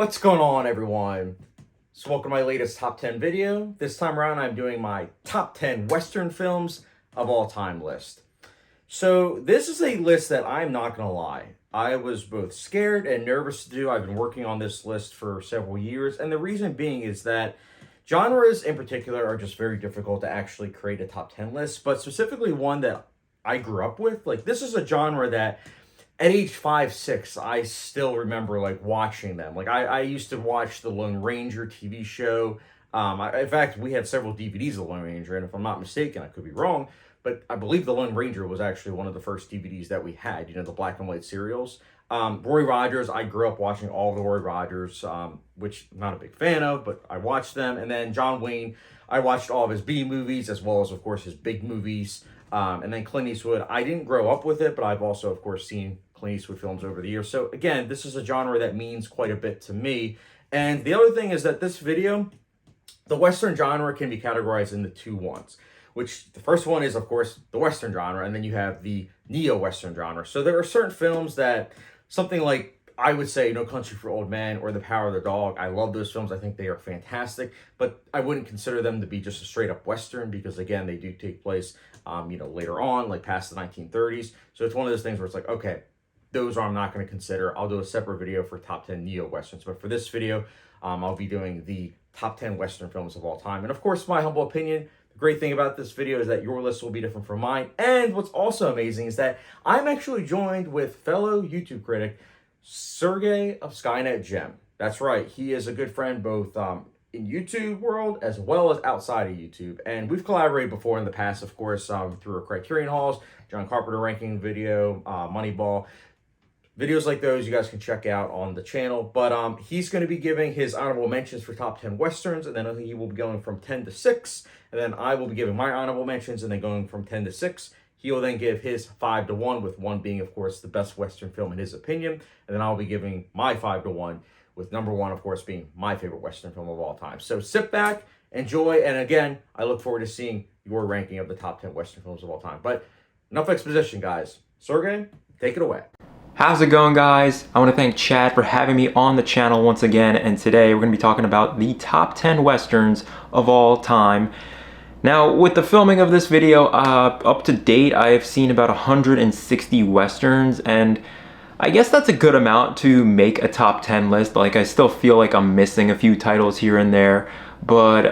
What's going on, everyone? So welcome to my latest top 10 video. This time around I'm doing my top 10 Western films of all time list. So this is a list that I'm not gonna lie, I was both scared and nervous to do. I've been working on this list for several years, and the reason being is that genres in particular are just very difficult to actually create a top 10 list, but specifically one that I grew up with. Like, this is a genre that at age 5, 6, I still remember like watching them. Like, I used to watch the Lone Ranger TV show. In fact, we had several DVDs of the Lone Ranger, and if I'm not mistaken, I could be wrong, but I believe the Lone Ranger was actually one of the first DVDs that we had, you know, the black and white serials. Roy Rogers, I grew up watching all of the Roy Rogers, which I'm not a big fan of, but I watched them. And then John Wayne, I watched all of his B movies, as well as, of course, his big movies. And then Clint Eastwood, I didn't grow up with it, but I've also, of course, seen Clint Eastwood films over the years. So again, this is a genre that means quite a bit to me. And the other thing is that this video, the Western genre can be categorized into two ones, which the first one is, of course, the Western genre, and then you have the neo-Western genre. So there are certain films that, something like, I would say, No Country for Old Men or The Power of the Dog, I love those films. I think they are fantastic, but I wouldn't consider them to be just a straight-up Western because, again, they do take place, later on, like past the 1930s. So it's one of those things where it's like, okay, those I'm not going to consider. I'll do a separate video for top 10 neo-Westerns, but for this video, I'll be doing the top 10 Western films of all time. And of course, my humble opinion, the great thing about this video is that your list will be different from mine. And what's also amazing is that I'm actually joined with fellow YouTube critic, Sergey of SkynetGen. That's right. He is a good friend both in YouTube world as well as outside of YouTube. And we've collaborated before in the past, of course, through a Criterion Halls, John Carpenter ranking video, Moneyball. Videos like those you guys can check out on the channel. But he's going to be giving his honorable mentions for top 10 Westerns, and then he will be going from 10 to 6. And then I will be giving my honorable mentions and then going from 10 to 6. He will then give his 5 to 1, with 1 being, of course, the best Western film in his opinion. And then I'll be giving my 5 to 1, with number 1, of course, being my favorite Western film of all time. So sit back, enjoy, and again, I look forward to seeing your ranking of the top 10 Western films of all time. But enough exposition, guys. Sergey, take it away. How's it going, guys? I want to thank Chad for having me on the channel once again, and today we're going to be talking about the top 10 Westerns of all time. Now, with the filming of this video, up to date, I have seen about 160 Westerns, and I guess that's a good amount to make a top 10 list. Like, I still feel like I'm missing a few titles here and there, but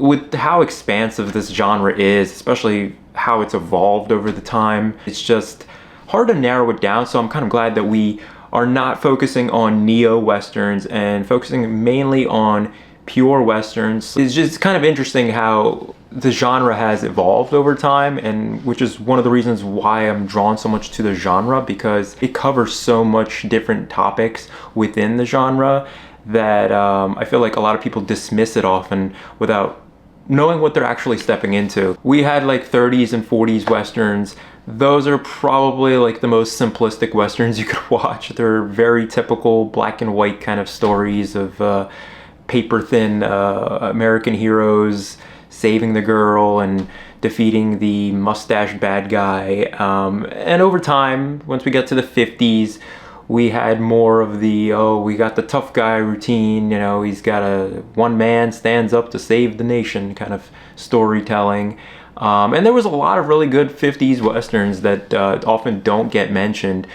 with how expansive this genre is, especially how it's evolved over the time, it's just hard to narrow it down. So I'm kind of glad that we are not focusing on neo-Westerns and focusing mainly on pure Westerns. It's just kind of interesting how the genre has evolved over time, and which is one of the reasons why I'm drawn so much to the genre, because it covers so much different topics within the genre that I feel like a lot of people dismiss it often without knowing what they're actually stepping into. We had like 30s and 40s Westerns. Those are probably like the most simplistic Westerns you could watch. They're very typical black and white kind of stories of paper-thin American heroes saving the girl and defeating the mustached bad guy. And over time, once we get to the 50s, we had more of the, oh, we got the tough guy routine, you know, he's got a one man stands up to save the nation kind of storytelling. And there was a lot of really good 50s Westerns that often don't get mentioned.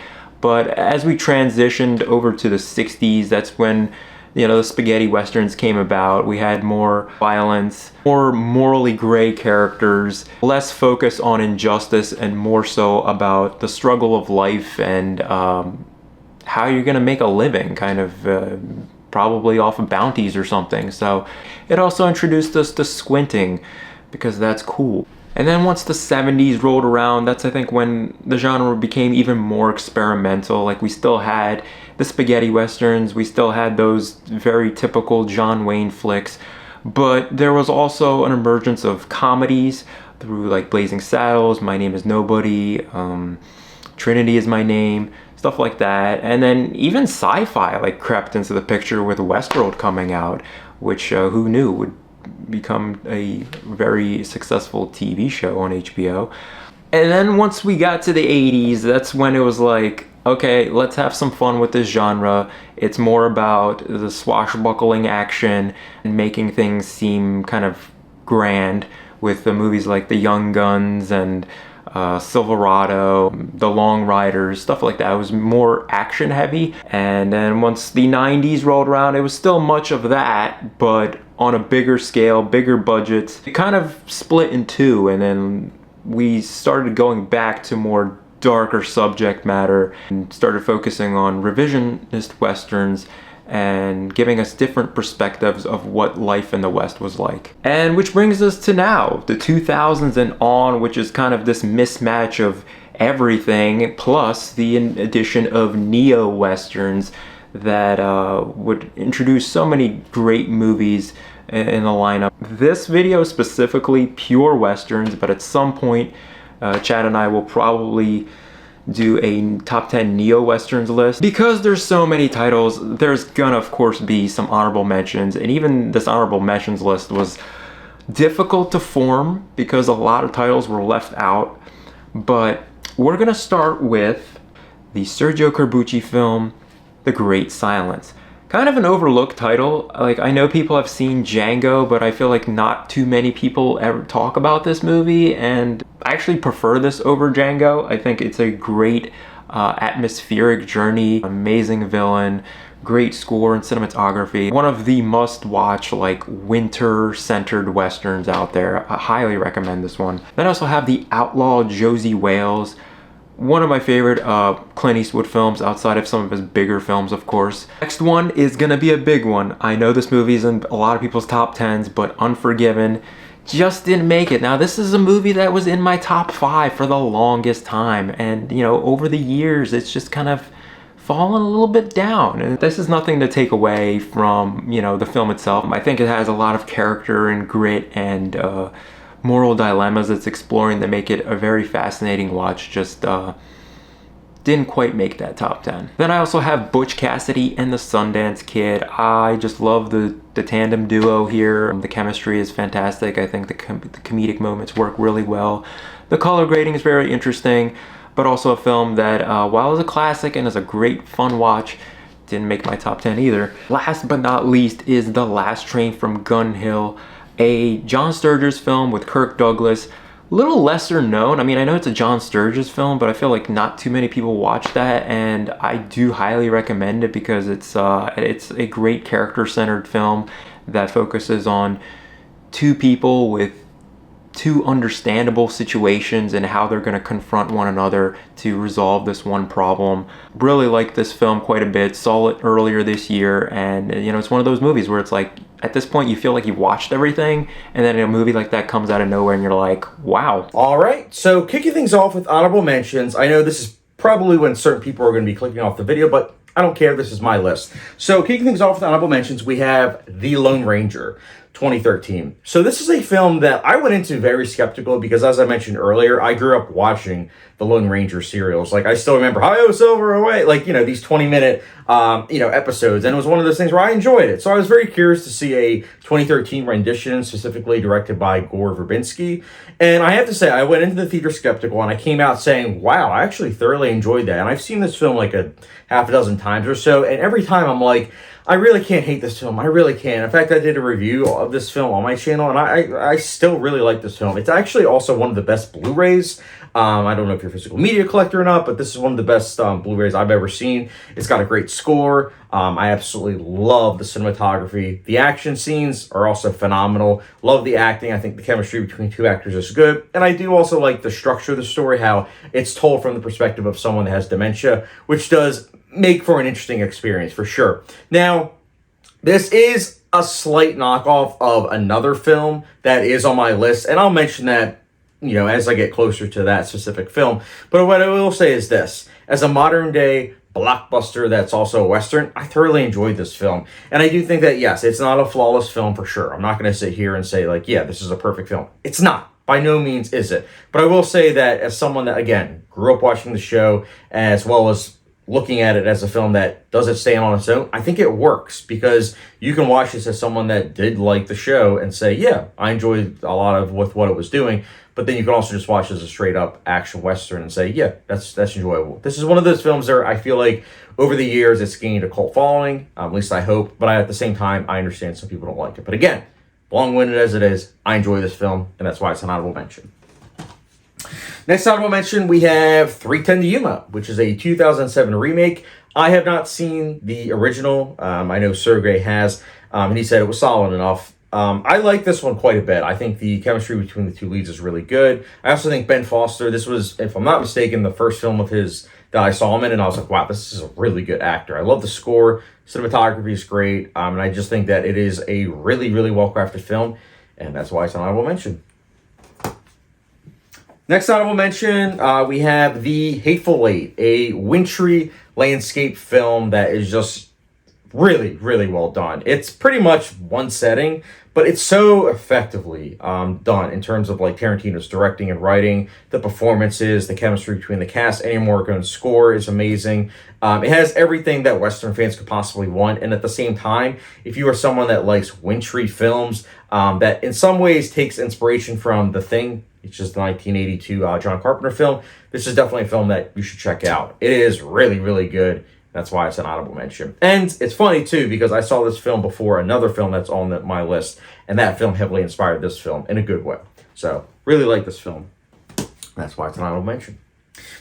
But as we transitioned over to the 60s, that's when, you know, the spaghetti Westerns came about. We had more violence, more morally gray characters, less focus on injustice, and more so about the struggle of life and how you're gonna make a living, kind of probably off of bounties or something. So it also introduced us to squinting, because that's cool. And then once the 70s rolled around, that's, I think, when the genre became even more experimental. Like, we still had the spaghetti Westerns, we still had those very typical John Wayne flicks, but there was also an emergence of comedies through like Blazing Saddles, My Name is Nobody, Trinity is My Name, stuff like that. And then even sci-fi like crept into the picture with Westworld coming out, which who knew would become a very successful TV show on HBO. And then once we got to the 80s, that's when it was like, okay, let's have some fun with this genre. It's more about the swashbuckling action and making things seem kind of grand with the movies like The Young Guns and Silverado, The Long Riders, stuff like that. It was more action heavy. And then once the 90s rolled around, it was still much of that, but on a bigger scale, bigger budgets. It kind of split in two, and then we started going back to more darker subject matter and started focusing on revisionist westerns and giving us different perspectives of what life in the West was like. And which brings us to now, the 2000s and on, which is kind of this mismatch of everything, plus the addition of neo-westerns that would introduce so many great movies in the lineup. This video is specifically pure westerns, but at some point, Chad and I will probably do a top 10 neo-westerns list. Because there's so many titles, there's gonna of course be some honorable mentions, and even this honorable mentions list was difficult to form because a lot of titles were left out. But we're gonna start with the Sergio Corbucci film, The Great Silence. Kind of an overlooked title. Like, I know people have seen Jango, but I feel like not too many people ever talk about this movie, and I actually prefer this over Jango. I think it's a great atmospheric journey, amazing villain, great score and cinematography. One of the must-watch, like, winter-centered westerns out there. I highly recommend this one. Then I also have The Outlaw Josie Wales. One of my favorite Clint Eastwood films outside of some of his bigger films, of course. Next one is gonna be a big one. I know this movie's in a lot of people's top 10s, but Unforgiven just didn't make it. Now, this is a movie that was in my top 5 for the longest time, and you know, over the years, it's just kind of fallen a little bit down. And this is nothing to take away from, you know, the film itself. I think it has a lot of character and grit and moral dilemmas it's exploring that make it a very fascinating watch. Just didn't quite make that top 10. Then I also have Butch Cassidy and the Sundance Kid. I just love the tandem duo here. The chemistry is fantastic. I think the comedic moments work really well. The color grading is very interesting, but also a film that while it's a classic and is a great fun watch, didn't make my top 10 either. Last but not least is The Last Train from Gun Hill, a John Sturges film with Kirk Douglas. A little lesser known. I mean, I know it's a John Sturges film, but I feel like not too many people watch that, and I do highly recommend it because it's a great character-centered film that focuses on two people with two understandable situations and how they're going to confront one another to resolve this one problem. Really like this film quite a bit. Saw it earlier this year, and you know, it's one of those movies where it's like, at this point you feel like you've watched everything, and then a movie like that comes out of nowhere and you're like, wow. All right, so kicking things off with honorable mentions. I know this is probably when certain people are going to be clicking off the video, but I don't care. This is my list. So kicking things off with honorable mentions, we have The Lone Ranger, 2013. So this is a film that I went into very skeptical because, as I mentioned earlier, I grew up watching the Lone Ranger serials. Like, I still remember Hi-Yo Silver Away, like, you know, these 20-minute, episodes. And it was one of those things where I enjoyed it. So I was very curious to see a 2013 rendition, specifically directed by Gore Verbinski. And I have to say, I went into the theater skeptical, and I came out saying, wow, I actually thoroughly enjoyed that. And I've seen this film like a half a dozen times or so. And every time I'm like, I really can't hate this film. I really can't. In fact, I did a review of this film on my channel, and I still really like this film. It's actually also one of the best Blu-rays. I don't know if you're a physical media collector or not, but this is one of the best Blu-rays I've ever seen. It's got a great score. I absolutely love the cinematography. The action scenes are also phenomenal. Love the acting. I think the chemistry between two actors is good. And I do also like the structure of the story, how it's told from the perspective of someone that has dementia, which does make for an interesting experience for sure. Now, this is a slight knockoff of another film that is on my list, and I'll mention that, you know, as I get closer to that specific film. But what I will say is this: as a modern day blockbuster that's also a Western, I thoroughly enjoyed this film. And I do think that, yes, it's not a flawless film for sure. I'm not going to sit here and say, like, yeah, this is a perfect film. It's not. By no means is it. But I will say that as someone that, again, grew up watching the show, as well as looking at it as a film that does it stand on its own, I think it works because you can watch this as someone that did like the show and say, yeah, I enjoyed a lot of with what it was doing. But then you can also just watch it as a straight up action Western and say, yeah, that's enjoyable. This is one of those films where I feel like over the years it's gained a cult following, at least I hope. But at the same time, I understand some people don't like it. But again, long-winded as it is, I enjoy this film, and that's why it's an honorable mention. Next honorable mention, we have 3:10 to Yuma, which is a 2007 remake. I have not seen the original. I know Sergey has, and he said it was solid enough. I like this one quite a bit. I think the chemistry between the two leads is really good. I also think Ben Foster, this was, if I'm not mistaken, the first film of his that I saw him in, and I was like, wow, this is a really good actor. I love the score. Cinematography is great, and I just think that it is a really, really well-crafted film, and that's why it's an honorable mention. Next honorable mention, we have The Hateful Eight, a wintry landscape film that is just really, really well done. It's pretty much one setting, but it's so effectively done in terms of like Tarantino's directing and writing, the performances, the chemistry between the cast. Ennio Morricone's score is amazing. It has everything that Western fans could possibly want, and at the same time, if you are someone that likes wintry films that in some ways takes inspiration from The Thing, it's just the 1982 John Carpenter film, this is definitely a film that you should check out. It is really, really good. That's why it's an honorable mention. And it's funny, too, because I saw this film before another film that's on my list, and that film heavily inspired this film in a good way. So, really like this film. That's why it's an honorable mention.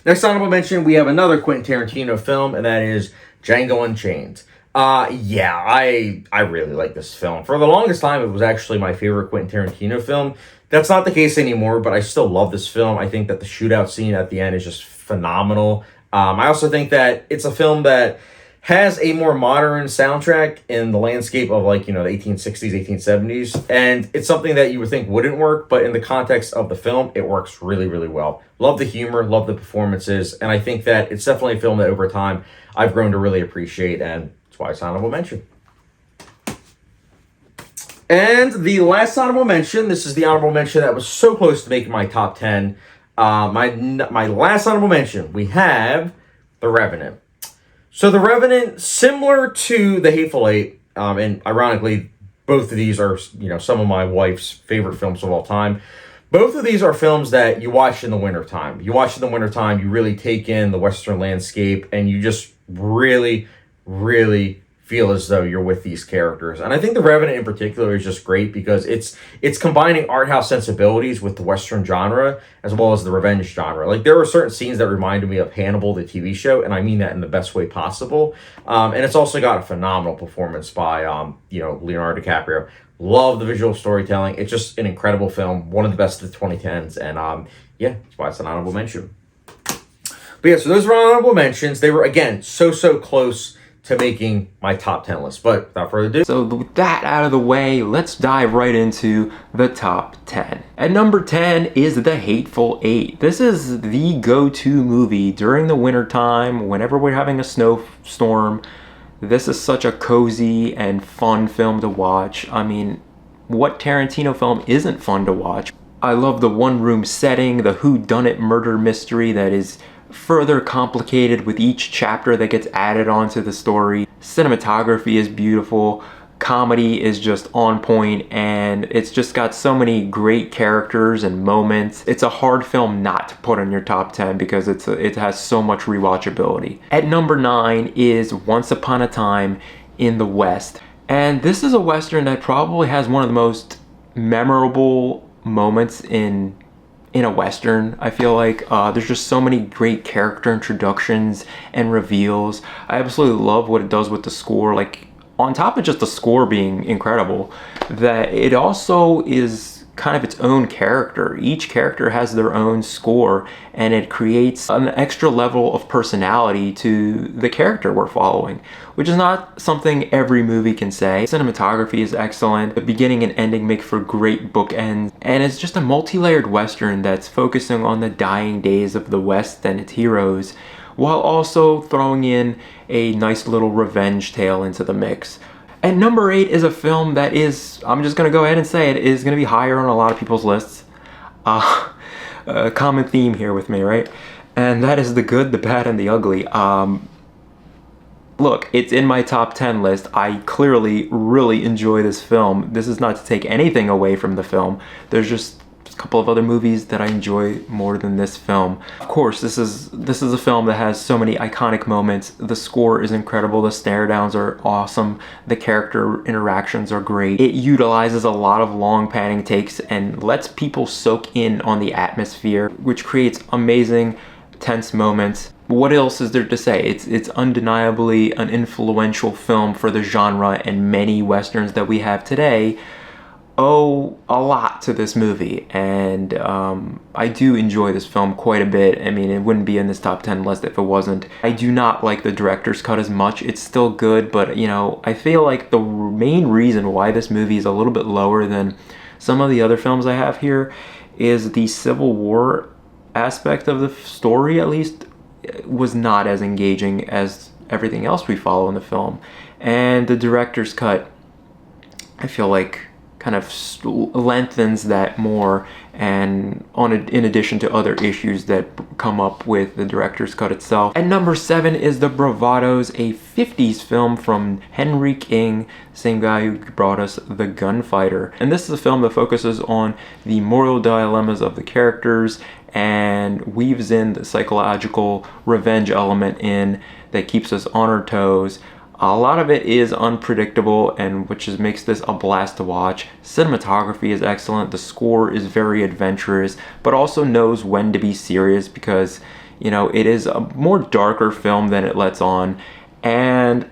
Next honorable mention, we have another Quentin Tarantino film, and that is Django Unchained. Yeah, I really like this film. For the longest time, it was actually my favorite Quentin Tarantino film. That's not the case anymore, but I still love this film. I think that the shootout scene at the end is just phenomenal. I also think that it's a film that has a more modern soundtrack in the landscape of like, you know, the 1860s, 1870s. And it's something that you would think wouldn't work, but in the context of the film, it works really, really well. Love the humor, love the performances. And I think that it's definitely a film that over time I've grown to really appreciate, and that's why it's an honorable mention. And the last honorable mention, this is the honorable mention that was so close to making my top 10. My last honorable mention, we have The Revenant. So The Revenant, similar to The Hateful Eight, and ironically, both of these are, you know, some of my wife's favorite films of all time. Both of these are films that you watch in the wintertime. You watch in the wintertime, you really take in the Western landscape, and you just really, really feel as though you're with these characters. And I think The Revenant in particular is just great because it's combining art house sensibilities with the Western genre as well as the revenge genre. Like, there are certain scenes that reminded me of Hannibal, the TV show, and I mean that in the best way possible. And it's also got a phenomenal performance by Leonardo DiCaprio. Love the visual storytelling. It's just an incredible film, one of the best of the 2010s, and yeah, that's why it's an honorable mention. But yeah, so those were honorable mentions. They were, again, so close to making my top 10 list. But without further ado, so with that out of the way, let's dive right into the top 10. At number 10 is The Hateful Eight. This is the go-to movie during the winter time, whenever we're having a snowstorm. This is such a cozy and fun film to watch. I mean, what Tarantino film isn't fun to watch? I love the one-room setting, the whodunit murder mystery that is further complicated with each chapter that gets added onto the story. Cinematography is beautiful, comedy is just on point, and it's just got so many great characters and moments. It's a hard film not to put on your top 10 because it has so much rewatchability. At number 9 is Once Upon a Time in the West. And this is a Western that probably has one of the most memorable moments in a Western. I feel like there's just so many great character introductions and reveals. I absolutely love what it does with the score. Like, on top of just the score being incredible, that it also is kind of its own character. Each character has their own score, and it creates an extra level of personality to the character we're following, which is not something every movie can say. Cinematography is excellent. The beginning and ending make for great bookends, and it's just a multi-layered Western that's focusing on the dying days of the West and its heroes, while also throwing in a nice little revenge tale into the mix. And number 8 is a film that is, I'm just going to go ahead and say it, is going to be higher on a lot of people's lists. A common theme here with me, right? And that is The Good, the Bad, and the Ugly. Look, it's in my top 10 list. I clearly really enjoy this film. This is not to take anything away from the film. There's just a couple of other movies that I enjoy more than this film. Of course, this is a film that has so many iconic moments. The score is incredible. The stare downs are awesome. The character interactions are great. It utilizes a lot of long panning takes and lets people soak in on the atmosphere, which creates amazing, tense moments. What else is there to say? It's undeniably an influential film for the genre, and many westerns that we have today owe a lot to this movie, and I do enjoy this film quite a bit. I mean, it wouldn't be in this top 10 list if it wasn't. I do not like the director's cut as much. It's still good, but you know, I feel like the main reason why this movie is a little bit lower than some of the other films I have here is the Civil War aspect of the story, at least, was not as engaging as everything else we follow in the film. And the director's cut, I feel like, kind of lengthens that more, and in addition to other issues that come up with the director's cut itself. At number 7 is The Bravados, a 50s film from Henrik Ing, same guy who brought us The Gunfighter. And this is a film that focuses on the moral dilemmas of the characters and weaves in the psychological revenge element in that keeps us on our toes. A lot of it is unpredictable, and which makes this a blast to watch. Cinematography is excellent. The score is very adventurous, but also knows when to be serious because, you know, it is a more darker film than it lets on, and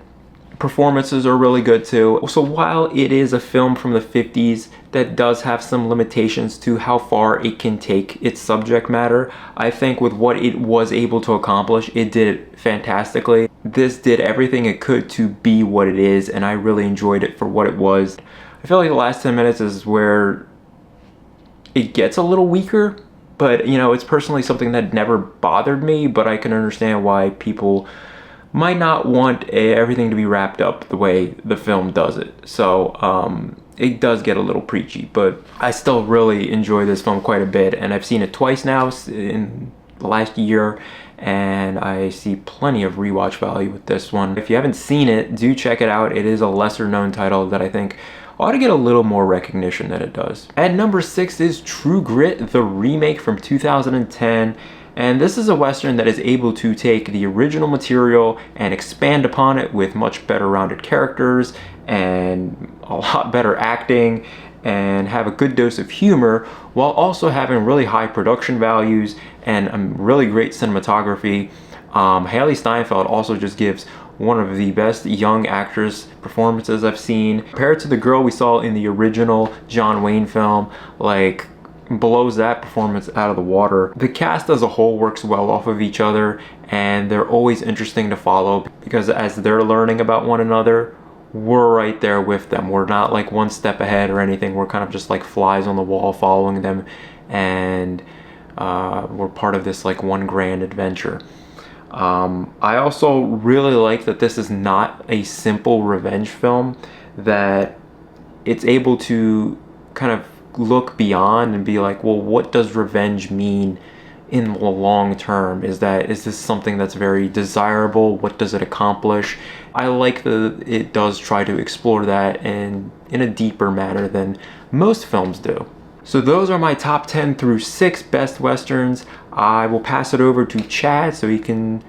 performances are really good too. So while it is a film from the 50s that does have some limitations to how far it can take its subject matter, I think with what it was able to accomplish, it did it fantastically. This did everything it could to be what it is, and I really enjoyed it for what it was. I feel like the last 10 minutes is where it gets a little weaker, but you know, it's personally something that never bothered me, but I can understand why people might not want everything to be wrapped up the way the film does it. So it does get a little preachy, but I still really enjoy this film quite a bit, and I've seen it twice now in the last year, and I see plenty of rewatch value with this one. If you haven't seen it, do check it out. It is a lesser known title that I think ought to get a little more recognition than it does. At number 6 is True Grit, the remake from 2010. And this is a Western that is able to take the original material and expand upon it with much better rounded characters and a lot better acting, and have a good dose of humor while also having really high production values and really great cinematography. Haley Steinfeld also just gives one of the best young actress performances I've seen. Compared to the girl we saw in the original John Wayne film, like, blows that performance out of the water. The cast as a whole works well off of each other, and they're always interesting to follow because as they're learning about one another, we're right there with them. We're not like one step ahead or anything. We're kind of just like flies on the wall following them, and we're part of this like one grand adventure. I also really like that this is not a simple revenge film, that it's able to kind of look beyond and be like, well, what does revenge mean in the long term? Is this something that's very desirable? What does it accomplish? I like that it does try to explore that in a deeper manner than most films do. So those are my top 10 through 6 best Westerns. I will pass it over to Chad so he can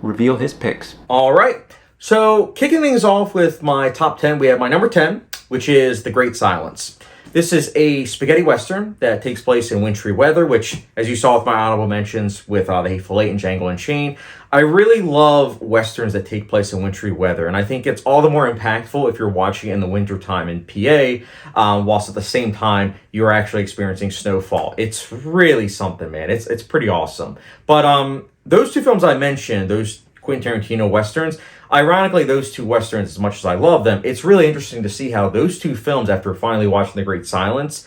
reveal his picks. All right. So kicking things off with my top 10, we have my number 10, which is The Great Silence. This is a spaghetti western that takes place in wintry weather, which, as you saw with my honorable mentions with The Hateful Eight and Jango Unchained, I really love westerns that take place in wintry weather, and I think it's all the more impactful if you're watching in the wintertime in PA, whilst at the same time you're actually experiencing snowfall. It's really something, man. It's pretty awesome. But those two films I mentioned, those Quentin Tarantino westerns, ironically, those two westerns, as much as I love them, it's really interesting to see how those two films, after finally watching The Great Silence,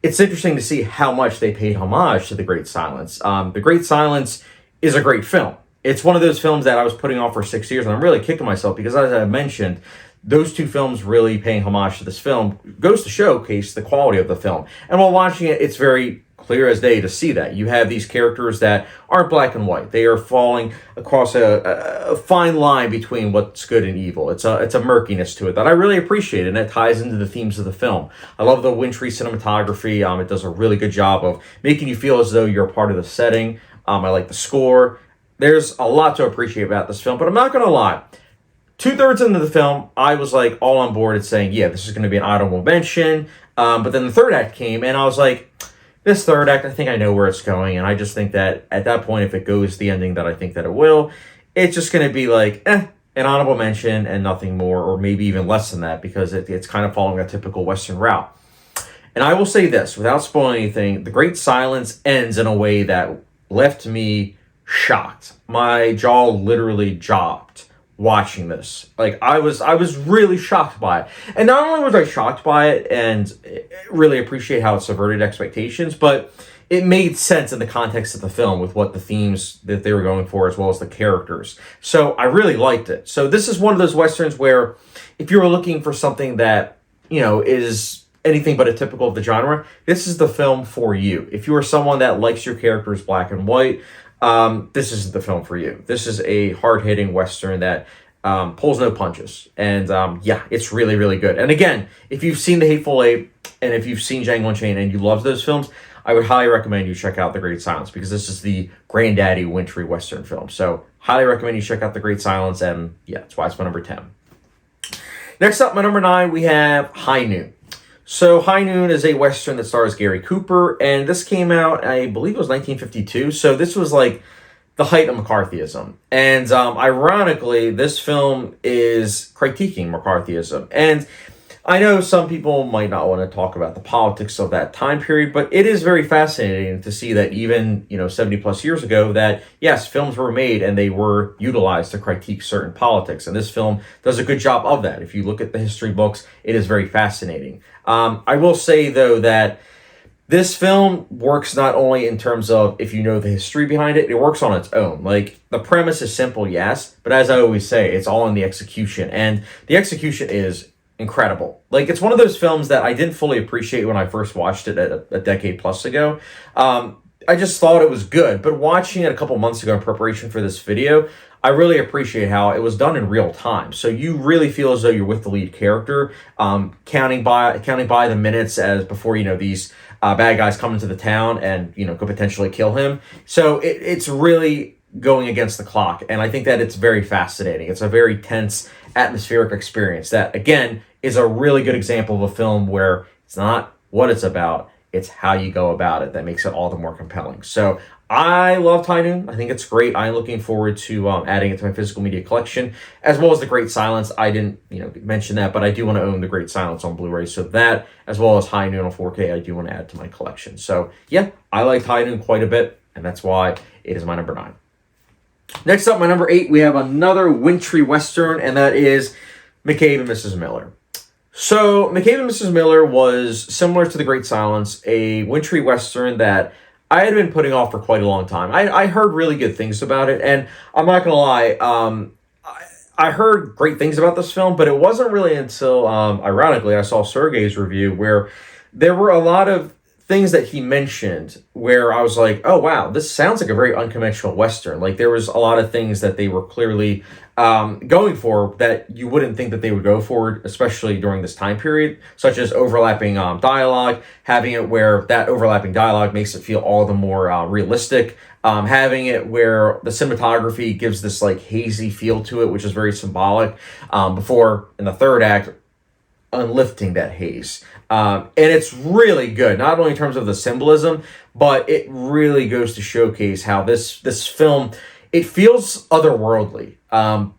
it's interesting to see how much they paid homage to The Great Silence. The Great Silence is a great film. It's one of those films that I was putting off for 6 years, and I'm really kicking myself because, as I mentioned, those two films really paying homage to this film goes to showcase the quality of the film. And while watching it, it's very clear as day to see that. You have these characters that aren't black and white. They are falling across a fine line between what's good and evil. It's a murkiness to it that I really appreciate, and it ties into the themes of the film. I love the wintry cinematography. It does a really good job of making you feel as though you're a part of the setting. I like the score. There's a lot to appreciate about this film, but I'm not going to lie. 2/3 into the film, I was like all on board at saying, yeah, this is going to be an honorable mention. But then the third act came, and I was like, this third act, I think I know where it's going, and I just think that at that point, if it goes the ending that I think that it will, it's just going to be like, an honorable mention and nothing more, or maybe even less than that, because it's kind of following a typical Western route. And I will say this, without spoiling anything, The Great Silence ends in a way that left me shocked. My jaw literally dropped watching this. Like, I was really shocked by it. And not only was I shocked by it and really appreciate how it subverted expectations, but it made sense in the context of the film with what the themes that they were going for, as well as the characters. So I really liked it. So this is one of those Westerns where if you were looking for something that, is anything but a typical of the genre, this is the film for you. If you are someone that likes your characters black and white, this is the film for you. This is a hard-hitting Western that pulls no punches. And yeah, it's really, really good. And again, if you've seen The Hateful Eight, and if you've seen Jango Unchained and you love those films, I would highly recommend you check out The Great Silence, because this is the granddaddy wintry Western film. So highly recommend you check out The Great Silence, and yeah, that's why it's my number 10. Next up, my number 9, we have High Noon. So High Noon is a Western that stars Gary Cooper, and this came out, I believe it was 1952, so this was like the height of McCarthyism. And ironically, this film is critiquing McCarthyism. And I know some people might not want to talk about the politics of that time period, but it is very fascinating to see that even, 70 plus years ago, that yes, films were made and they were utilized to critique certain politics. And this film does a good job of that. If you look at the history books, it is very fascinating. I will say, though, that this film works not only in terms of if you know the history behind it, it works on its own. Like, the premise is simple, yes, but as I always say, it's all in the execution. And the execution is incredible. Like, it's one of those films that I didn't fully appreciate when I first watched it a decade plus ago. I just thought it was good, but watching it a couple months ago in preparation for this video, I really appreciate how it was done in real time. So you really feel as though you're with the lead character, counting by the minutes as before these bad guys come into the town and could potentially kill him. So it's really going against the clock, and I think that it's very fascinating. It's a very tense, atmospheric experience that, again, is a really good example of a film where it's not what it's about, it's how you go about it that makes it all the more compelling. So I love High Noon. I think it's great. I'm looking forward to adding it to my physical media collection, as well as The Great Silence. I didn't mention that, but I do want to own The Great Silence on Blu-ray. So that, as well as High Noon on 4K, I do want to add to my collection. So yeah, I like High Noon quite a bit, and that's why it is my number 9. Next up, my number 8, we have another wintry Western, and that is McCabe and Mrs. Miller. So McCabe and Mrs. Miller was similar to The Great Silence, a wintry Western that I had been putting off for quite a long time. I heard really good things about it, and I'm not going to lie, I heard great things about this film, but it wasn't really until, ironically, I saw Sergey's review where there were a lot of things that he mentioned where I was like, oh, wow, this sounds like a very unconventional Western. Like, there was a lot of things that they were clearly going for that you wouldn't think that they would go for, especially during this time period, such as overlapping dialogue, having it where that overlapping dialogue makes it feel all the more realistic, having it where the cinematography gives this like hazy feel to it, which is very symbolic, before in the third act unlifting that haze. And it's really good, not only in terms of the symbolism, but it really goes to showcase how this film, it feels otherworldly,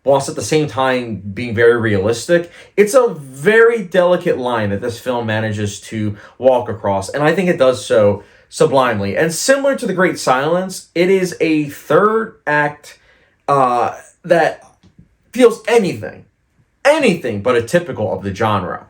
whilst at the same time being very realistic. It's a very delicate line that this film manages to walk across, and I think it does so sublimely. And similar to The Great Silence, it is a third act that feels anything but a typical of the genre,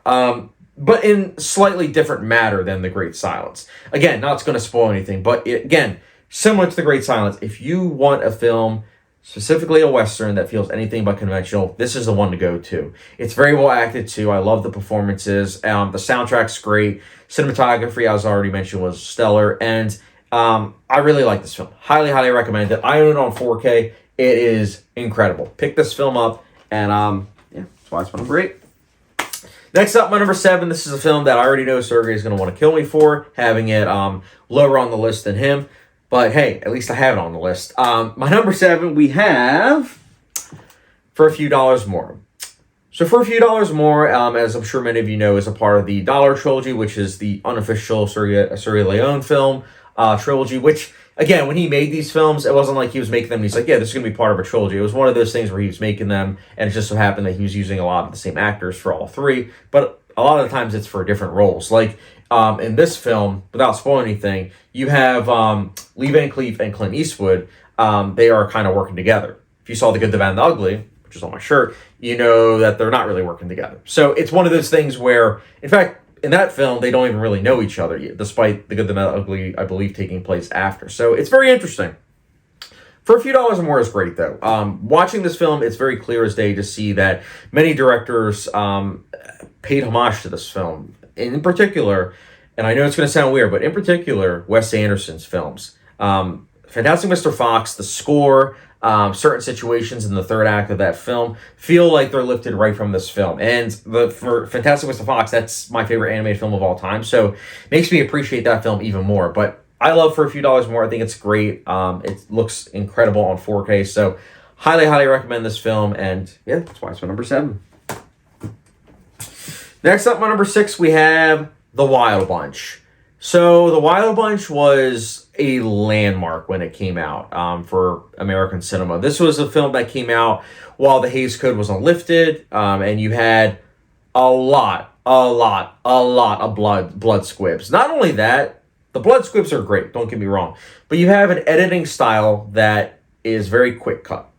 but in slightly different matter than The Great Silence. Again, not going to spoil anything, but again, similar to The Great Silence, if you want a film specifically a Western that feels anything but conventional, this is the one to go to. It's very well acted too. I love the performances. The soundtrack's great. Cinematography, as I already mentioned, was stellar. And I really like this film. Highly, highly recommend it. I own it on 4K. It is incredible. Pick this film up, and yeah, that's why it's my number 8. Next up, my number 7. This is a film that I already know Sergey is going to want to kill me for, having it lower on the list than him. But hey, at least I have it on the list. My number 7, we have For a Few Dollars More. So For a Few Dollars More, as I'm sure many of you know, is a part of the Dollar Trilogy, which is the unofficial Sergey Leone film trilogy, which, again, when he made these films, it wasn't like he was making them and he's like, yeah, this is going to be part of a trilogy. It was one of those things where he was making them, and it just so happened that he was using a lot of the same actors for all 3, but a lot of the times it's for different roles. Like, in this film, without spoiling anything, you have Lee Van Cleef and Clint Eastwood. They are kind of working together. If you saw The Good, the Bad, and the Ugly, which is on my shirt, you know that they're not really working together. So it's one of those things where, in fact, in that film, they don't even really know each other, despite The Good, the Bad, and the Ugly, I believe, taking place after. So it's very interesting. For a Few Dollars More is great, though. Watching this film, it's very clear as day to see that many directors paid homage to this film. In particular, and I know it's going to sound weird, but in particular, Wes Anderson's films. Fantastic Mr. Fox, the score, certain situations in the third act of that film feel like they're lifted right from this film. And for Fantastic Mr. Fox, that's my favorite animated film of all time. So it makes me appreciate that film even more. But I love For a Few Dollars More. I think it's great. It looks incredible on 4K. So highly, highly recommend this film. And yeah, that's why it's my number 7. Next up, my number 6, we have The Wild Bunch. So The Wild Bunch was a landmark when it came out for American cinema. This was a film that came out while the Hays Code wasn't lifted, and you had a lot of blood squibs. Not only that, the blood squibs are great, don't get me wrong, but you have an editing style that is very quick cut,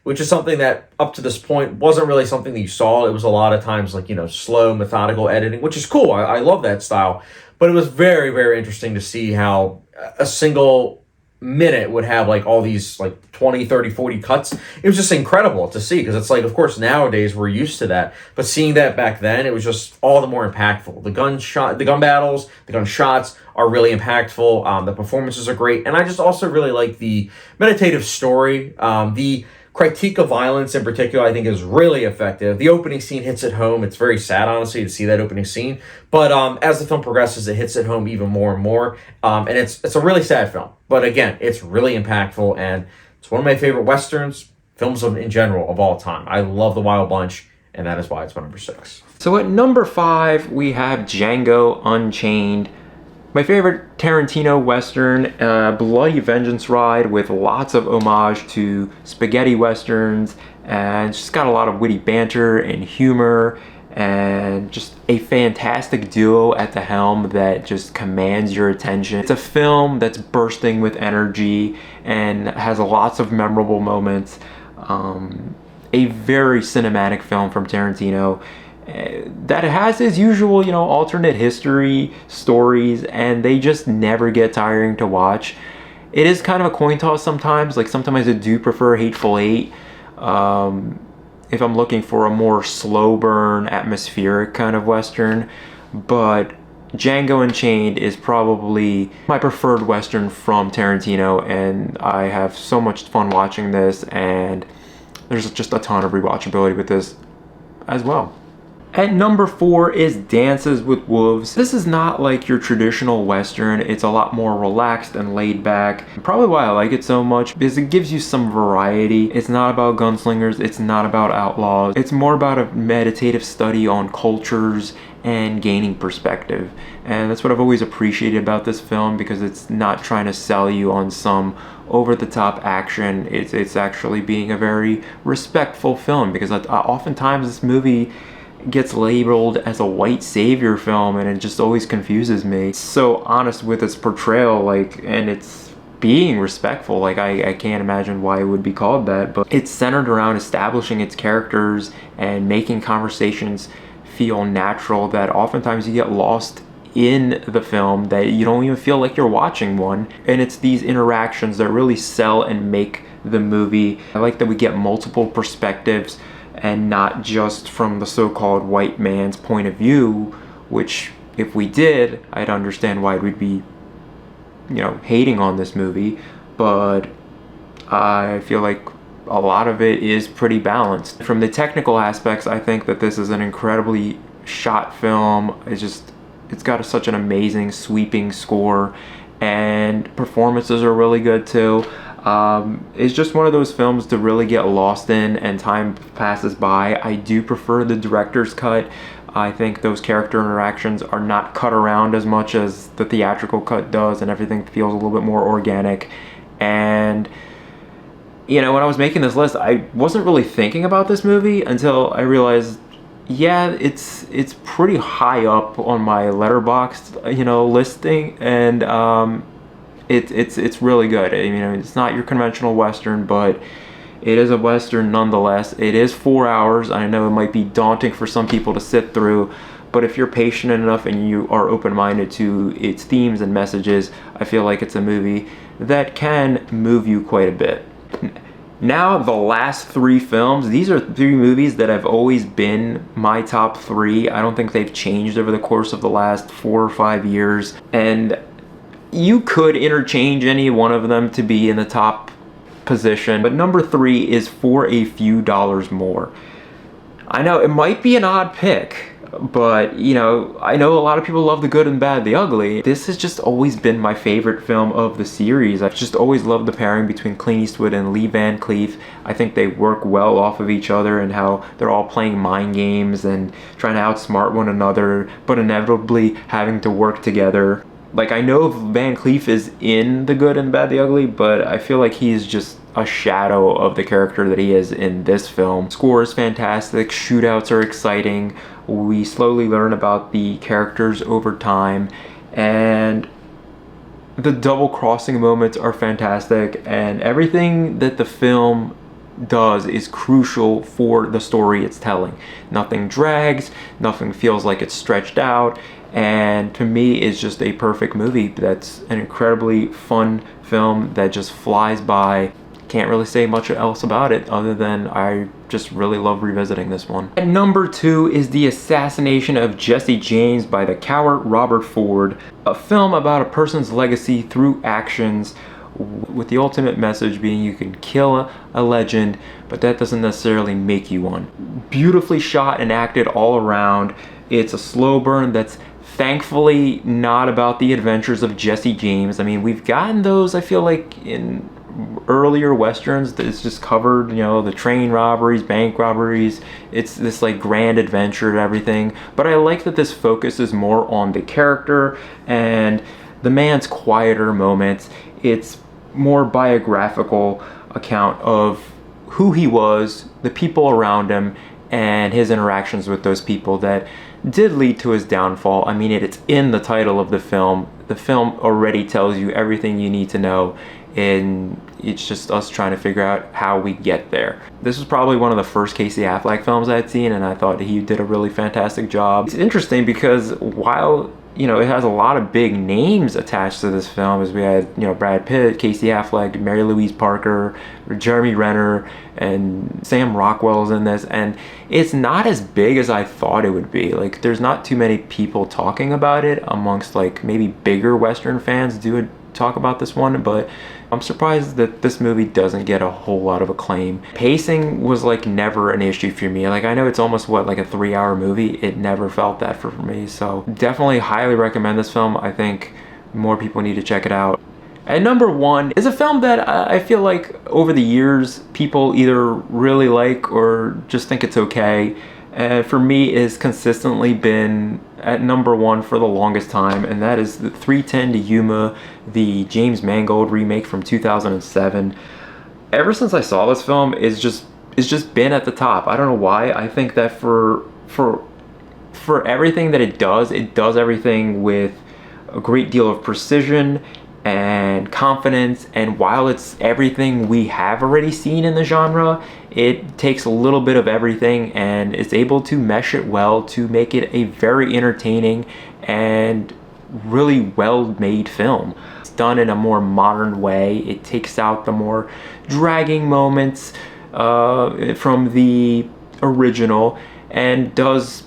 which is something that up to this point wasn't really something that you saw. It was a lot of times like, slow, methodical editing, which is cool. I love that style. But it was very, very interesting to see how a single minute would have like all these like 20, 30, 40 cuts. It was just incredible to see, because it's like, of course, nowadays we're used to that. But seeing that back then, it was just all the more impactful. The gun battles, the gun shots are really impactful. The performances are great. And I just also really like the meditative story. The critique of violence in particular, I think, is really effective. The opening scene hits it home. It's very sad, honestly, to see that opening scene. But as the film progresses, it hits it home even more and more. And it's a really sad film. But again, it's really impactful, and it's one of my favorite Westerns, films in general, of all time. I love The Wild Bunch, and that is why it's my number 6. So at number 5, we have Django Unchained. My favorite Tarantino Western, bloody vengeance ride with lots of homage to spaghetti Westerns, and it's just got a lot of witty banter and humor, and just a fantastic duo at the helm that just commands your attention. It's a film that's bursting with energy and has lots of memorable moments. A very cinematic film from Tarantino that has his usual, alternate history stories, and they just never get tiring to watch. It is kind of a coin toss sometimes. Like, sometimes I do prefer Hateful Eight if I'm looking for a more slow burn, atmospheric kind of Western. But Django Unchained is probably my preferred Western from Tarantino, and I have so much fun watching this, and there's just a ton of rewatchability with this as well. At number 4 is Dances with Wolves. This is not like your traditional Western. It's a lot more relaxed and laid back. Probably why I like it so much, because it gives you some variety. It's not about gunslingers. It's not about outlaws. It's more about a meditative study on cultures and gaining perspective. And that's what I've always appreciated about this film, because it's not trying to sell you on some over-the-top action. It's actually being a very respectful film, because oftentimes this movie gets labeled as a white savior film, and it just always confuses me. It's so honest with its portrayal, and it's being respectful. I can't imagine why it would be called that, but it's centered around establishing its characters and making conversations feel natural, that oftentimes you get lost in the film, that you don't even feel like you're watching one. And it's these interactions that really sell and make the movie. I like that we get multiple perspectives and not just from the so-called white man's point of view, which if we did, I'd understand why we'd be, hating on this movie. But I feel like a lot of it is pretty balanced. From the technical aspects, I think that this is an incredibly shot film. It's got such an amazing sweeping score, and performances are really good too. It's just one of those films to really get lost in, and time passes by. I do prefer the director's cut. I think those character interactions are not cut around as much as the theatrical cut does, and everything feels a little bit more organic. And when I was making this list, I wasn't really thinking about this movie until I realized, yeah, it's pretty high up on my Letterboxd, listing, and it's really good. It's not your conventional Western, but it is a Western nonetheless. It is 4 hours. I know it might be daunting for some people to sit through, but if you're patient enough and you are open-minded to its themes and messages, I feel like it's a movie that can move you quite a bit. Now, the last 3 films, these are 3 movies that have always been my top 3. I don't think they've changed over the course of the last 4 or 5 years. And you could interchange any one of them to be in the top position. But number 3 is For a Few Dollars More. I know it might be an odd pick, but I know a lot of people love The Good and Bad, the Ugly. This has just always been my favorite film of the series. I've just always loved the pairing between Clint Eastwood and Lee Van Cleef. I think they work well off of each other, and how they're all playing mind games and trying to outsmart one another, but inevitably having to work together. Like, I know Van Cleef is in The Good and Bad, the Ugly, but I feel like he's just a shadow of the character that he is in this film. Score is fantastic, shootouts are exciting, we slowly learn about the characters over time, and the double-crossing moments are fantastic, and everything that the film does is crucial for the story it's telling. Nothing drags, nothing feels like it's stretched out, and to me it's just a perfect movie. That's an incredibly fun film that just flies by. Can't really say much else about it other than I just really love revisiting this one. At number 2 is The Assassination of Jesse James by the coward Robert Ford, a film about a person's legacy through actions, with the ultimate message being you can kill a legend, but that doesn't necessarily make you one. Beautifully shot and acted all around. It's a slow burn that's thankfully not about the adventures of Jesse James. I mean, we've gotten those, I feel like, in earlier westerns. It's just covered, the train robberies, bank robberies. It's this like grand adventure and everything. But I like that this focuses more on the character and the man's quieter moments. It's more biographical account of who he was, the people around him, and his interactions with those people that did lead to his downfall. I mean, it's in the title of the film. The film already tells you everything you need to know, and it's just us trying to figure out how we get there. This was probably one of the first Casey Affleck films I'd seen, and I thought he did a really fantastic job. It's interesting because while it has a lot of big names attached to this film, as we had Brad Pitt, Casey Affleck, Mary Louise Parker, Jeremy Renner, and Sam Rockwell's in this, and it's not as big as I thought it would be. Like, there's not too many people talking about it amongst like maybe bigger Western fans do talk about this one, but I'm surprised that this movie doesn't get a whole lot of acclaim. Pacing was like never an issue for me. Like, I know it's almost like a 3-hour movie. It never felt that for me. So definitely highly recommend this film. I think more people need to check it out. At number 1 is a film that I feel like over the years people either really like or just think it's okay. And for me, it's consistently been at number 1 for the longest time, and that is the 3:10 to Yuma, the James Mangold remake from 2007. Ever since I saw this film, it's just been at the top. I don't know why. I think that for everything that it does everything with a great deal of precision and confidence, and while it's everything we have already seen in the genre, it takes a little bit of everything and is able to mesh it well to make it a very entertaining and really well-made film. It's done in a more modern way. It takes out the more dragging moments from the original and does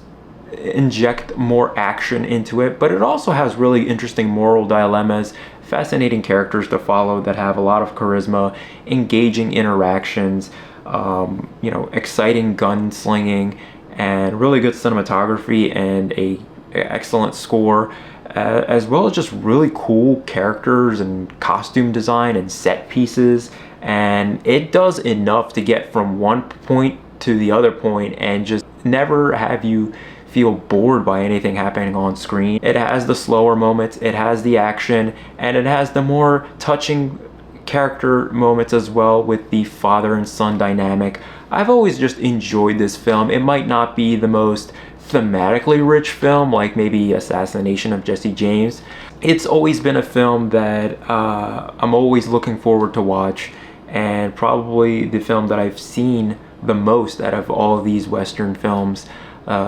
inject more action into it, but it also has really interesting moral dilemmas, fascinating characters to follow that have a lot of charisma, engaging interactions, exciting gunslinging, and really good cinematography and a excellent score, as well as just really cool characters and costume design and set pieces. And it does enough to get from one point to the other point and just never have you feel bored by anything happening on screen. It has the slower moments, it has the action, and it has the more touching character moments as well with the father and son dynamic. I've always just enjoyed this film. It might not be the most thematically rich film like maybe Assassination of Jesse James. It's always been a film that I'm always looking forward to watch, and probably the film that I've seen the most out of all of these Western films.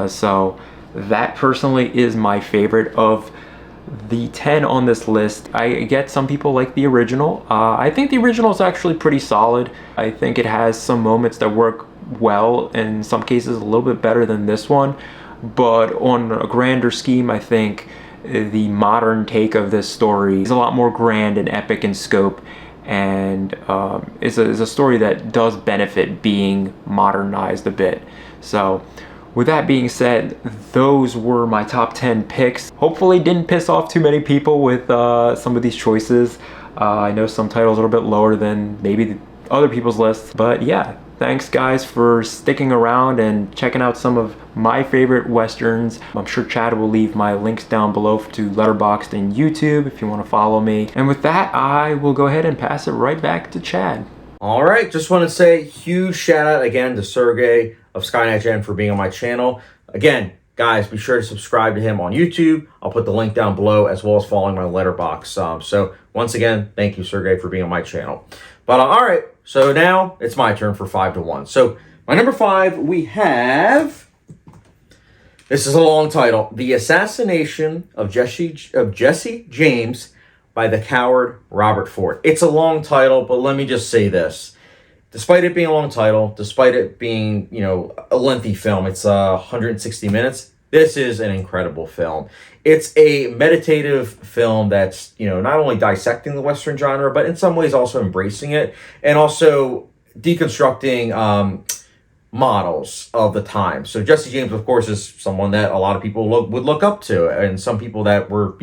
So that personally is my favorite of the 10 on this list. I get some people like the original. I think the original is actually pretty solid. I think it has some moments that work well, in some cases a little bit better than this one. But on a grander scheme, I think the modern take of this story is a lot more grand and epic in scope, and is a story that does benefit being modernized a bit. So with that being said, those were my top 10 picks. Hopefully didn't piss off too many people with some of these choices. I know some titles are a bit lower than maybe the other people's lists, but yeah, thanks guys for sticking around and checking out some of my favorite Westerns. I'm sure Chad will leave my links down below to Letterboxd and YouTube if you want to follow me. And with that, I will go ahead and pass it right back to Chad. All right, just want to say huge shout out again to Sergey of SkynetGen for being on my channel. Again, guys, be sure to subscribe to him on YouTube. I'll put the link down below, as well as following my Letterboxd. So once again, thank you, Sergey, for being on my channel. But all right, so now it's my turn for 5 to 1. So my number 5, we have, this is a long title, The Assassination of Jesse James by the coward Robert Ford. It's a long title, but let me just say this. Despite it being a long title, despite it being, a lengthy film, it's 160 minutes. This is an incredible film. It's a meditative film that's, not only dissecting the Western genre, but in some ways also embracing it, and also deconstructing models of the time. So Jesse James, of course, is someone that a lot of people would look up to, and some people that were,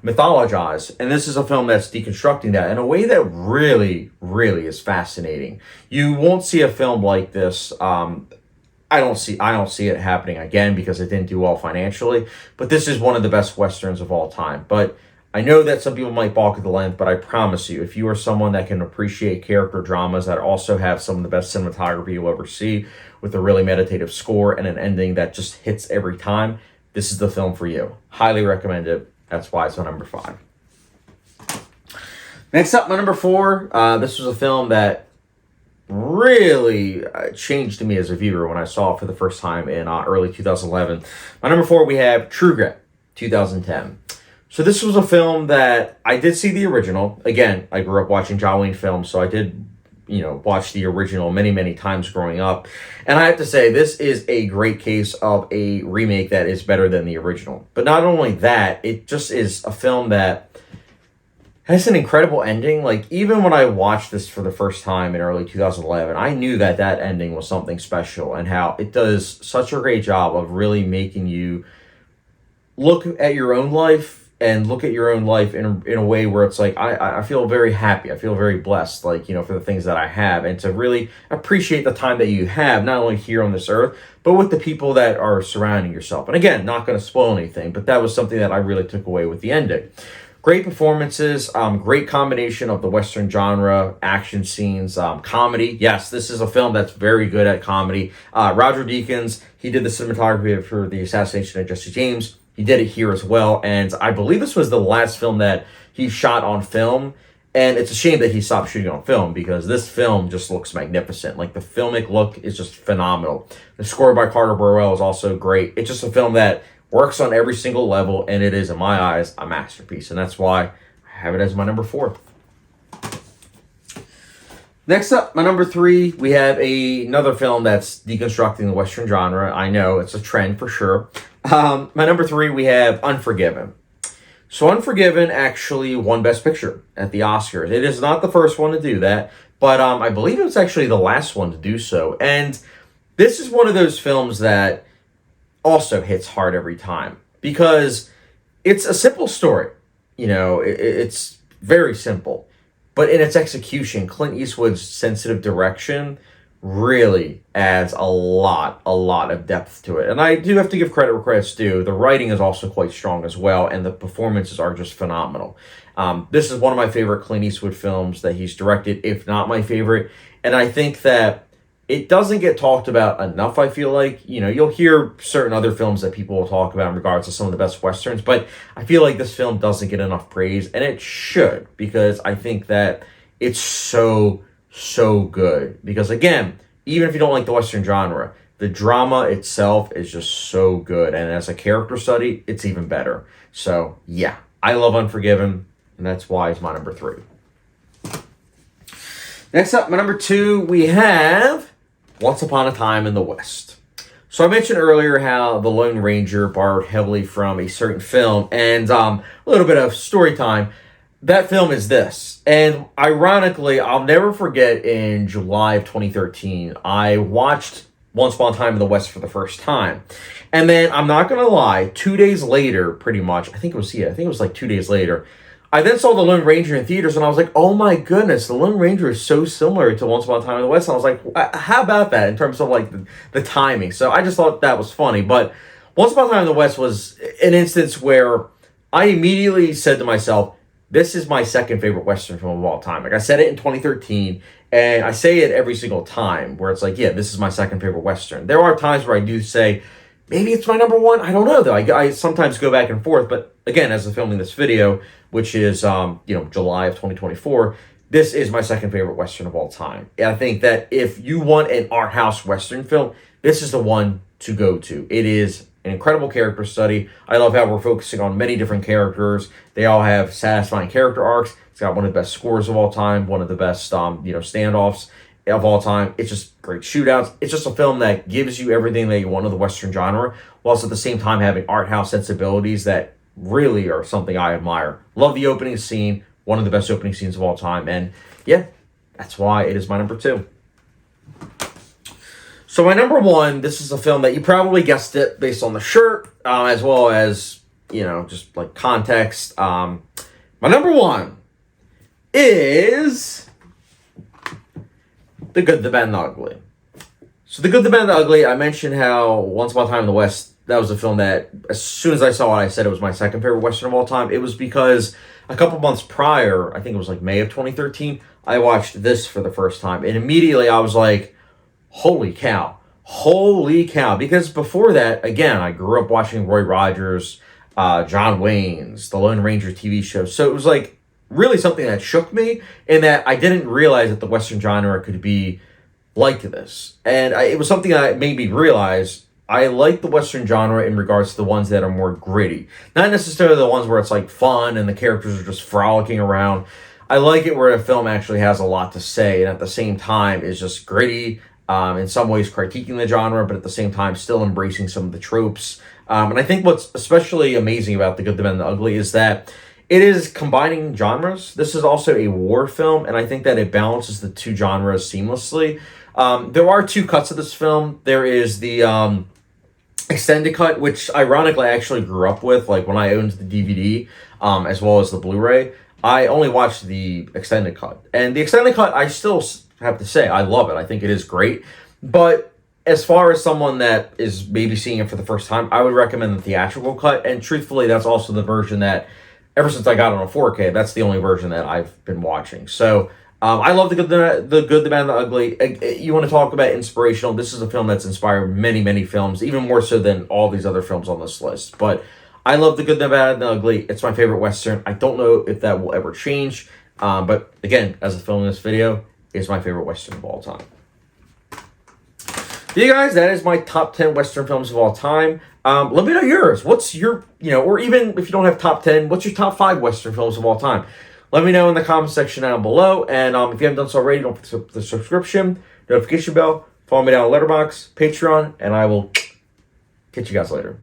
mythologized. And this is a film that's deconstructing that in a way that really, really is fascinating. You won't see a film like this. I don't see it happening again because it didn't do well financially. But this is one of the best Westerns of all time. But I know that some people might balk at the length, but I promise you, if you are someone that can appreciate character dramas that also have some of the best cinematography you'll ever see, with a really meditative score and an ending that just hits every time, this is the film for you. Highly recommend it. That's why it's my number 5. Next up, my number 4. This was a film that really changed me as a viewer when I saw it for the first time in early 2011. My number 4, we have True Grit, 2010. So this was a film that I did see the original. Again, I grew up watching John Wayne films, so I did, watch the original many, many times growing up. And I have to say, this is a great case of a remake that is better than the original. But not only that, it just is a film that has an incredible ending. Like, even when I watched this for the first time in early 2011, I knew that that ending was something special, and how it does such a great job of really making you look at your own life and look at your own life in a way where it's like, I feel very happy. I feel very blessed, for the things that I have, and to really appreciate the time that you have, not only here on this earth, but with the people that are surrounding yourself. And again, not going to spoil anything, but that was something that I really took away with the ending. Great performances, great combination of the Western genre, action scenes, comedy. Yes, this is a film that's very good at comedy. Roger Deakins, he did the cinematography for The Assassination of Jesse James. He did it here as well, and I believe this was the last film that he shot on film, and it's a shame that he stopped shooting on film, because this film just looks magnificent. Like, the filmic look is just phenomenal. The score by Carter Burwell is also great. It's just a film that works on every single level, and it is, in my eyes, a masterpiece. And that's why I have it as my number 4. Next up, my number 3, we have another film that's deconstructing the Western genre. I know, it's a trend for sure. My number 3, we have Unforgiven. So Unforgiven actually won Best Picture at the Oscars. It is not the first one to do that, but I believe it was actually the last one to do so. And this is one of those films that also hits hard every time because it's a simple story. You know, it's very simple. But in its execution, Clint Eastwood's sensitive direction really adds a lot of depth to it. And I do have to give credit where credit's due. The writing is also quite strong as well, and the performances are just phenomenal. This is one of my favorite Clint Eastwood films that he's directed, if not my favorite. And I think that it doesn't get talked about enough, I feel like. You know, you'll hear certain other films that people will talk about in regards to some of the best Westerns, but I feel like this film doesn't get enough praise, and it should, because I think that it's so good. Because again, even if you don't like the Western genre, the drama itself is just so good, and as a character study, it's even better. So yeah, I love Unforgiven, and that's why it's my number 3. Next up, my number 2, we have Once Upon a Time in the West. So I mentioned earlier how The Lone Ranger borrowed heavily from a certain film, and a little bit of story time. That film is this. And ironically, I'll never forget, in July of 2013, I watched Once Upon a Time in the West for the first time. And then, I'm not going to lie, 2 days later, pretty much, I think it was like 2 days later, I then saw The Lone Ranger in theaters, and I was like, oh my goodness, The Lone Ranger is so similar to Once Upon a Time in the West. And I was like, how about that in terms of like the timing? So I just thought that was funny. But Once Upon a Time in the West was an instance where I immediately said to myself, this is my second favorite Western film of all time. Like, I said it in 2013, and I say it every single time, where it's like, yeah, this is my second favorite Western. There are times where I do say, maybe it's my number 1. I don't know, though. I sometimes go back and forth. But again, as I'm filming this video, which is July of 2024, this is my second favorite Western of all time. And I think that if you want an art house Western film, this is the one to go to. It is an incredible character study. I love how we're focusing on many different characters. They all have satisfying character arcs. It's got one of the best scores of all time, one of the best standoffs of all time. It's just great shootouts. It's just a film that gives you everything that you want of the Western genre, whilst at the same time having art house sensibilities that really are something I admire. Love the opening scene, one of the best opening scenes of all time, and yeah, that's why it is my number 2. So my number 1, this is a film that you probably guessed it based on the shirt, as well as, just like context. My number 1 is The Good, the Bad, and the Ugly. So The Good, the Bad, and the Ugly, I mentioned how Once Upon a Time in the West, that was a film that, as soon as I saw it, I said it was my second favorite Western of all time. It was because a couple months prior, I think it was like May of 2013, I watched this for the first time. And immediately I was like, holy cow. Because before that, again, I grew up watching Roy Rogers, John Wayne's, The Lone Ranger TV show. So it was like really something that shook me, and that I didn't realize that the Western genre could be like this. And it was something that made me realize I like the Western genre in regards to the ones that are more gritty. Not necessarily the ones where it's like fun and the characters are just frolicking around. I like it where a film actually has a lot to say, and at the same time is just gritty, in some ways critiquing the genre, but at the same time still embracing some of the tropes. And I think what's especially amazing about The Good, the Bad, and the Ugly is that it is combining genres. This is also a war film, and I think that it balances the two genres seamlessly. There are 2 cuts of this film. There is the extended cut, which ironically I actually grew up with. Like, when I owned the DVD, as well as the Blu-ray, I only watched the extended cut. And the extended cut, I still have to say, I love it. I think it is great. But as far as someone that is maybe seeing it for the first time, I would recommend the theatrical cut. And truthfully, that's also the version that, ever since I got on a 4K, that's the only version that I've been watching. So, I love The Good, the Bad, and the Ugly. You want to talk about inspirational? This is a film that's inspired many, many films, even more so than all these other films on this list. But I love The Good, the Bad, and the Ugly. It's my favorite Western. I don't know if that will ever change. But again, as a film in this video, it's my favorite Western of all time. You guys, that is my top 10 Western films of all time. Let me know yours. What's your, or even if you don't have top 10, what's your top 5 Western films of all time? Let me know in the comment section down below. And if you haven't done so already, don't forget the subscription, notification bell, follow me down on Letterboxd, Patreon, and I will catch you guys later.